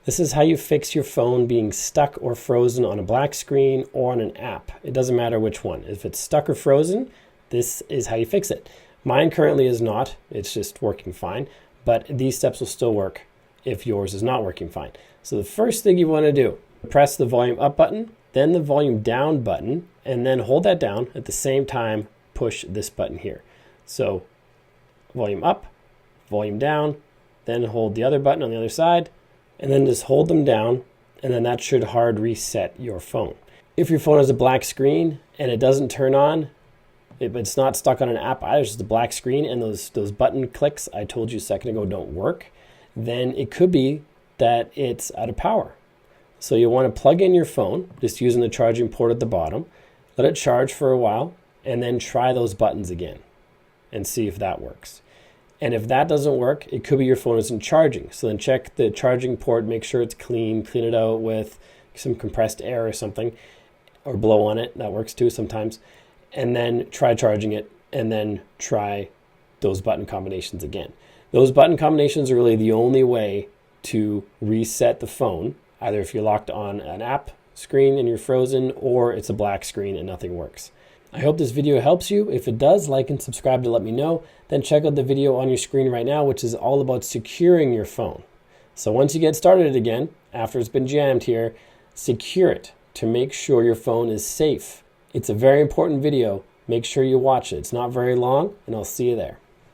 This is how you fix your phone being stuck or frozen on a black screen or on an app. It doesn't matter which one. If it's stuck or frozen, this is how you fix it. Mine currently is not. It's just working fine. But these steps will still work if yours is not working fine. So the first thing you want to do, press the volume up button, then the volume down button, and then hold that down at the same time, push this button here. So volume up, volume down, then hold the other button on the other side, and then just hold them down, and then that should hard reset your phone. If your phone has a black screen and it doesn't turn on, it's not stuck on an app either, it's just a black screen, and those button clicks I told you a second ago don't work, then it could be that it's out of power. So you want to plug in your phone, just using the charging port at the bottom, let it charge for a while, and then try those buttons again and see if that works. And if that doesn't work, it could be your phone isn't charging. So then check the charging port, make sure it's clean it out with some compressed air or something, or blow on it. That works too sometimes. And then try charging it, and then try those button combinations again. Those button combinations are really the only way to reset the phone, either if you're locked on an app screen and you're frozen, or it's a black screen and nothing works. I hope this video helps you. If it does, like and subscribe to let me know. Then check out the video on your screen right now, which is all about securing your phone. So once you get started again, after it's been jammed here, secure it to make sure your phone is safe. It's a very important video. Make sure you watch it. It's not very long, and I'll see you there.